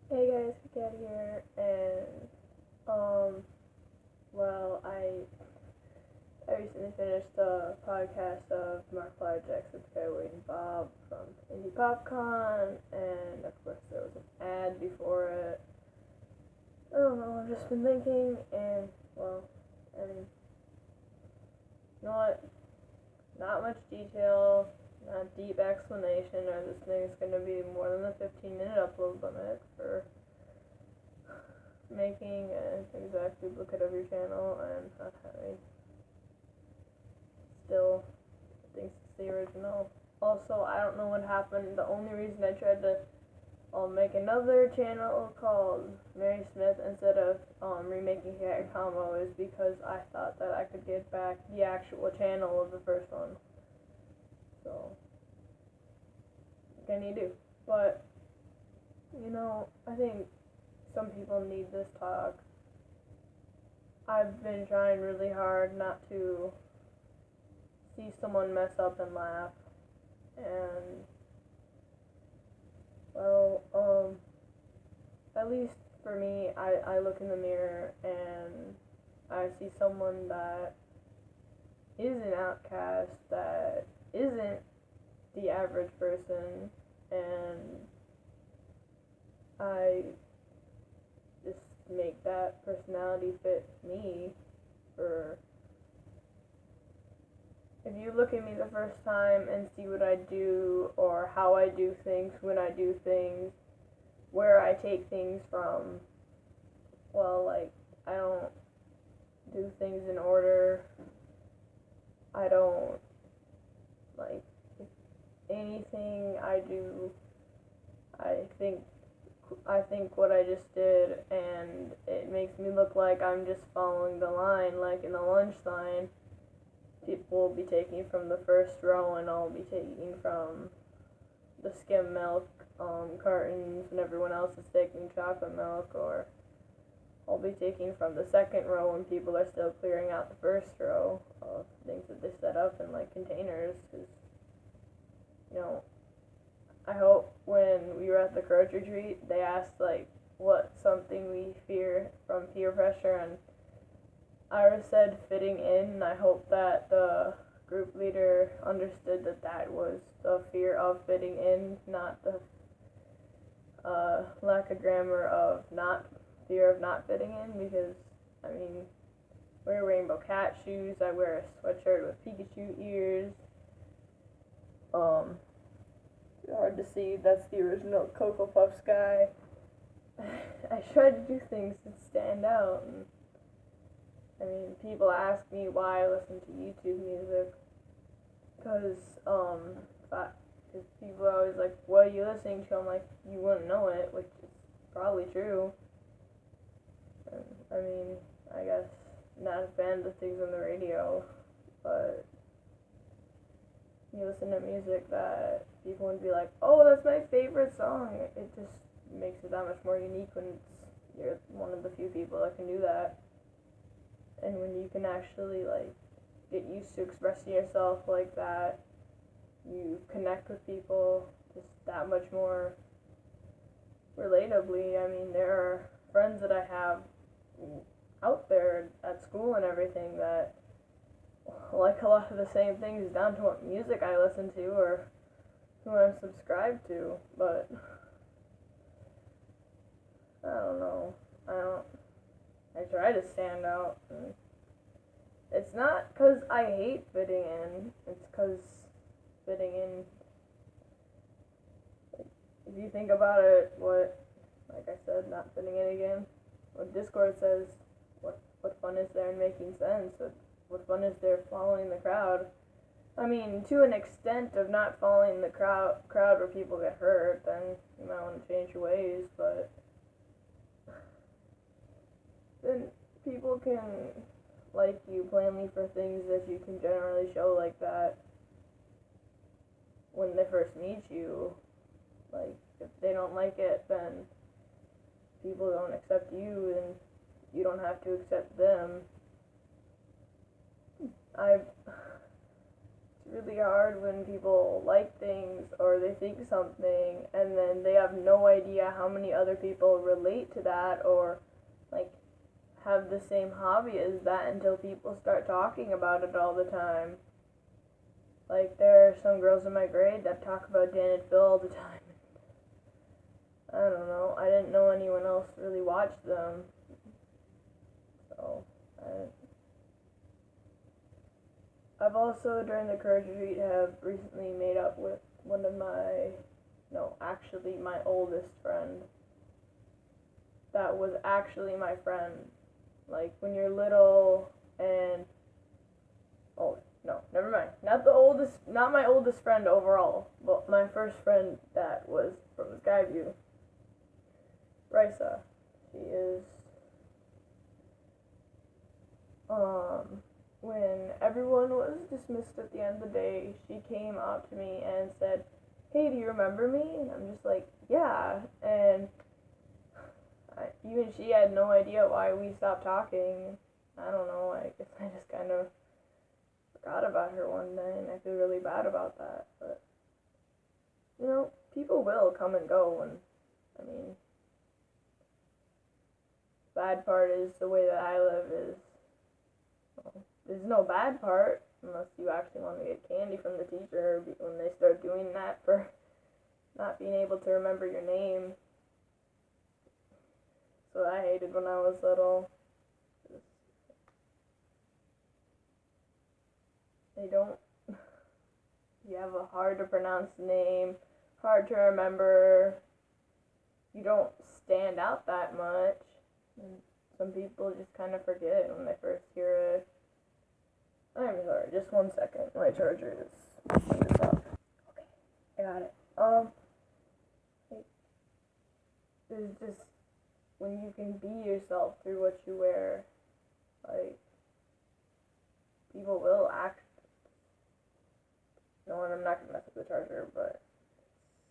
Hey guys, Kat here, and well, I recently finished a podcast of Markiplier, Jackson Skyway, and Bob from Indie PopCon, and of course there was an ad before it. I don't know, I've just been thinking, and well, I mean, you know what? Not much detail, not deep explanation, or this thing is gonna be more than the 15-minute upload limit for making an exact duplicate of your channel, and I still thinks it's the original. Also, I don't know what happened. The only reason I tried to make another channel called Mary Smith instead of remaking Cat Combo is because I thought that I could get back the actual channel of the first one. So, what can you do? But, I think some people need this talk. I've been trying really hard not to see someone mess up and laugh. And, well, at least for me, I look in the mirror and I see someone that is an outcast, that isn't the average person, and I just make that personality fit me. For if you look at me the first time and see what I do or how I do things, when I do things, where I take things from, well, like, I don't do things in order. I don't, like, anything I do, I think I think what I just did, and it makes me look like I'm just following the line, like in the lunch line. People will be taking from the first row, and I'll be taking from the skim milk cartons, and everyone else is taking chocolate milk, or I'll be taking from the second row when people are still clearing out the first row of things that they set up in like containers. Because, you know, I hope when we were at the courage retreat, they asked like what something we fear from peer pressure, and I said fitting in, and I hope that the group leader understood that that was the fear of fitting in, not the lack of grammar of not fear of not fitting in. Because I mean, I wear rainbow cat shoes. I wear a sweatshirt with Pikachu ears. Um, hard to see. That's the original Cocoa Puffs guy. I try to do things that stand out. And, I mean, people ask me why I listen to YouTube music. Because, people are always like, what are you listening to? I'm like, you wouldn't know it, which is probably true. And, I mean, I guess not a fan of the things on the radio, but you listen to music that people would be like, oh, that's my favorite song. It just makes it that much more unique when you're one of the few people that can do that. And when you can actually, like, get used to expressing yourself like that, you connect with people just that much more relatably. I mean, there are friends that I have out there at school and everything that like a lot of the same things, down to what music I listen to or who I'm subscribed to. But I don't know. I try to stand out. And it's not because I hate fitting in. It's because fitting in, if you think about it, like I said, not fitting in again. What Discord says, what fun is there in making sense? What fun is there following the crowd? I mean, to an extent of not following the crowd where people get hurt, then you might want to change your ways, but then people can like you plainly for things that you can generally show like that when they first meet you. Like, if they don't like it, then people don't accept you, and you don't have to accept them. I've really hard when people like things or they think something and then they have no idea how many other people relate to that or like have the same hobby as that until people start talking about it all the time. Like there are some girls in my grade that talk about Dan and Phil all the time. I don't know. I didn't know anyone else really watched them. So I've also, during the Courage Retreat, have recently made up with one of my, no, actually my oldest friend. That was actually my friend. Like, when you're little and, oh, no, never mind. Not my oldest friend overall, but my first friend that was from Skyview. Risa. She is, when everyone was dismissed at the end of the day, she came up to me and said, "Hey, do you remember me?" And I'm just like, "Yeah." And even she had no idea why we stopped talking. I don't know, I guess I just kind of forgot about her one day, and I feel really bad about that. But, you know, people will come and go, and, I mean, bad part is the way that I live is, well, there's no bad part unless you actually want to get candy from the teacher when they start doing that for not being able to remember your name. So I hated when I was little. They don't, you have a hard to pronounce name, hard to remember, you don't stand out that much. And some people just kind of forget it when they first hear it. I'm sorry, just 1 second. My charger is off. Okay, I got it. There's just, when you can be yourself through what you wear, like, people will act. No, I'm not gonna mess with the charger, but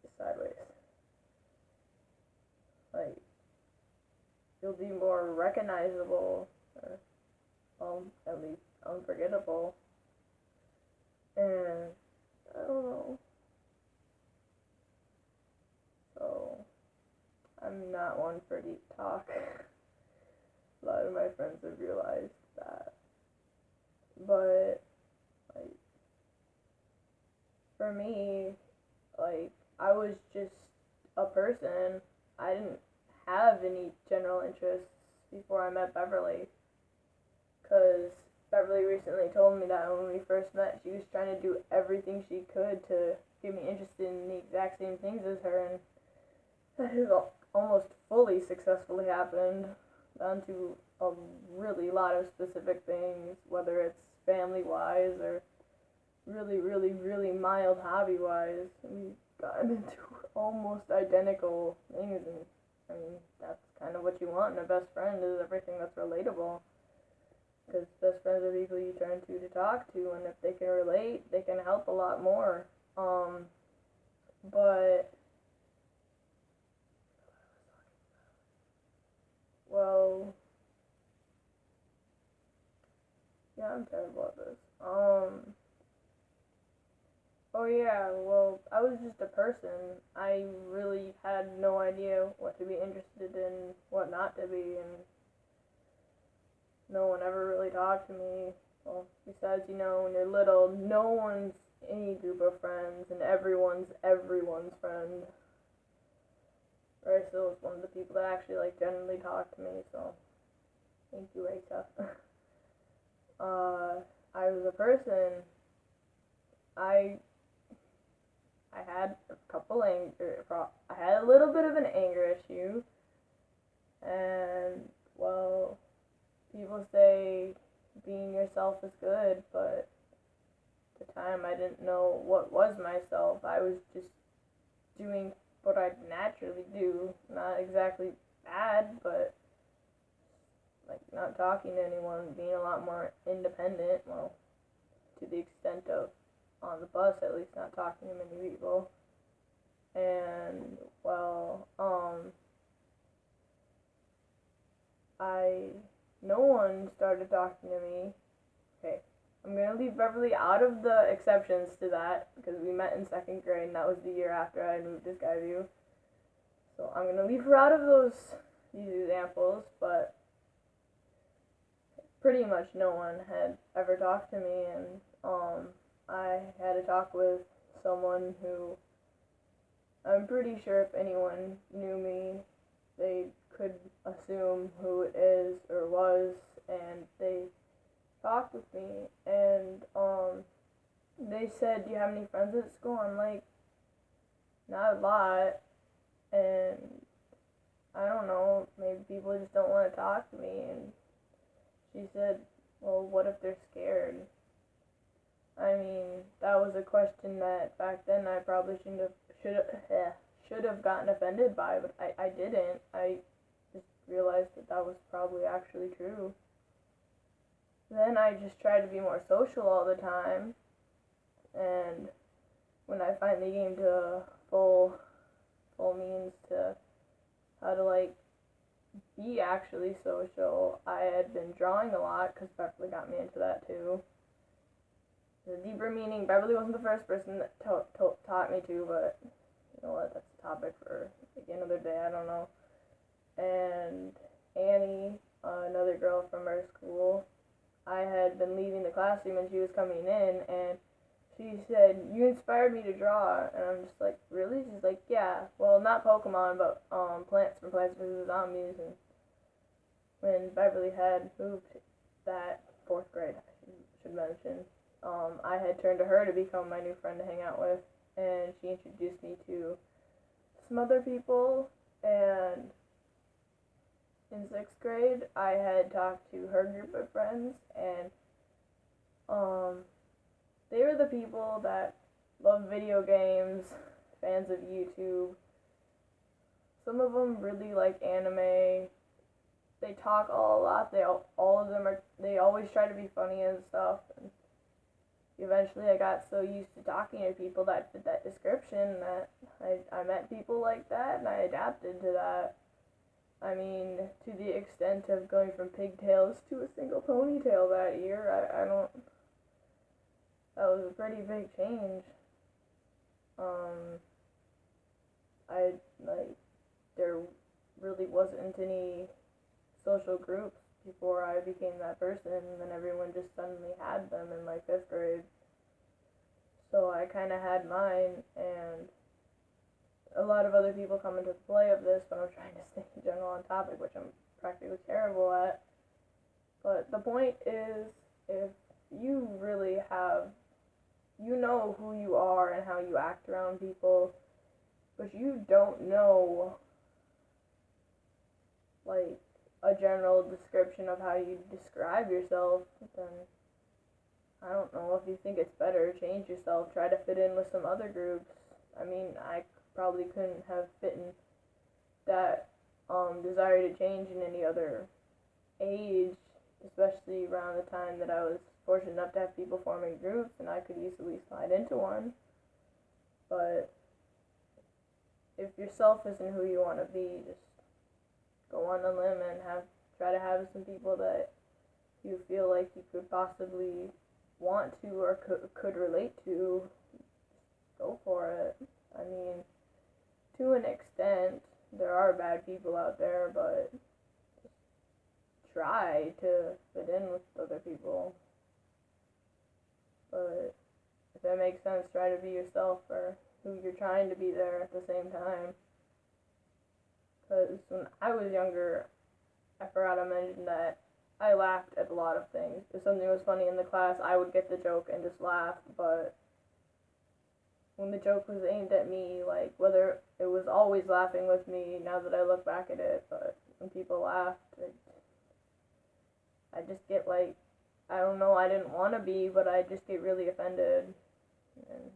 it's sideways. Like, you'll be more recognizable, or, at least unforgettable. And I don't know. So, I'm not one for deep talk. A lot of my friends have realized that. But, like, for me, like, I was just a person. I didn't have any general interests before I met Beverly. Because Beverly recently told me that when we first met, she was trying to do everything she could to get me interested in the exact same things as her, and that has almost fully successfully happened, down to a really lot of specific things, whether it's family-wise or really, really, really mild hobby-wise. We've gotten into almost identical things, and I mean, that's kind of what you want in a best friend, is everything that's relatable. Because best friends are people you turn to talk to, and if they can relate, they can help a lot more. But, well, yeah, I'm terrible at this. Oh yeah, well, I was just a person. I really had no idea what to be interested in, what not to be, and no one ever really talked to me. Well, besides, you know, when you're little, no one's any group of friends, and everyone's everyone's friend. Rachel was one of the people that actually, like, generally talked to me, so thank you, Rachel. I was a person. I had I had a little bit of an anger issue, and, well, people say being yourself is good, but at the time I didn't know what was myself. I was just doing what I naturally do, not exactly bad, but, like, not talking to anyone, being a lot more independent, well, to the extent of on the bus, at least, not talking to many people. And, well, no one started talking to me. Okay, I'm gonna leave Beverly out of the exceptions to that because we met in second grade and that was the year after I moved to Skyview. So I'm gonna leave her out of these examples, but pretty much no one had ever talked to me, and I had a talk with someone who I'm pretty sure if anyone knew me, they could assume who it is or was, and they talked with me, and they said, "Do you have any friends at school?" I'm like, "Not a lot," and I don't know, maybe people just don't want to talk to me, and she said, "Well, what if they're scared?" I mean, that was a question that back then I probably should have gotten offended by, but I didn't. I just realized that was probably actually true. Then I just tried to be more social all the time, and when I finally came to full means to how to like be actually social, I had been drawing a lot because Beverly got me into that too. The deeper meaning, Beverly wasn't the first person that taught me to, but you know what, that's a topic for like another day, I don't know. And Annie, another girl from our school, I had been leaving the classroom and she was coming in, and she said, "You inspired me to draw," and I'm just like, "Really?" She's like, "Yeah, well, not Pokemon, but plants from Plants vs. Zombies." And when Beverly had moved that fourth grade, I should mention, I had turned to her to become my new friend to hang out with, and she introduced me to some other people, and in sixth grade, I had talked to her group of friends, and they were the people that love video games, fans of YouTube. Some of them really like anime. They talk a lot. All of them are. They always try to be funny and stuff. And eventually, I got so used to talking to people that fit that description that I met people like that, and I adapted to that. I mean, to the extent of going from pigtails to a single ponytail that year, I don't. That was a pretty big change. I like there really wasn't any social groups before I became that person, and then everyone just suddenly had them in like fifth grade. So I kind of had mine, and a lot of other people come into play of this, but I'm trying to stay general on topic, which I'm practically terrible at. But the point is, if you really have, you know who you are and how you act around people, but you don't know, like, a general description of how you describe yourself, then I don't know, if you think it's better, change yourself, try to fit in with some other groups. I mean, I probably couldn't have fit in that desire to change in any other age, especially around the time that I was fortunate enough to have people forming groups, and I could easily slide into one. But if yourself isn't who you want to be, just go on a limb and try to have some people that you feel like you could possibly want to or could relate to. Go for it. I mean, to an extent, there are bad people out there, but just try to fit in with other people. But if that makes sense, try to be yourself or who you're trying to be there at the same time. Because when I was younger, I forgot to mention that I laughed at a lot of things. If something was funny in the class, I would get the joke and just laugh, but when the joke was aimed at me, like, whether it was always laughing with me, now that I look back at it, but when people laughed, I just get, like, I don't know, I didn't want to be, but I just get really offended, and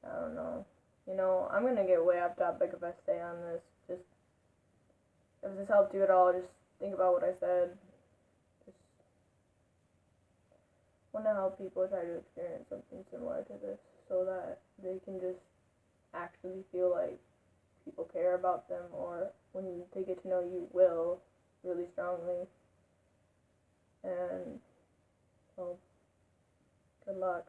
I don't know. You know, I'm gonna get way off topic if I stay on this. Just, if this helped you at all, just think about what I said. Just want to help people try to experience something similar to this so that they can just actually feel like people care about them, or when they get to know you, will really strongly. And Well, good luck.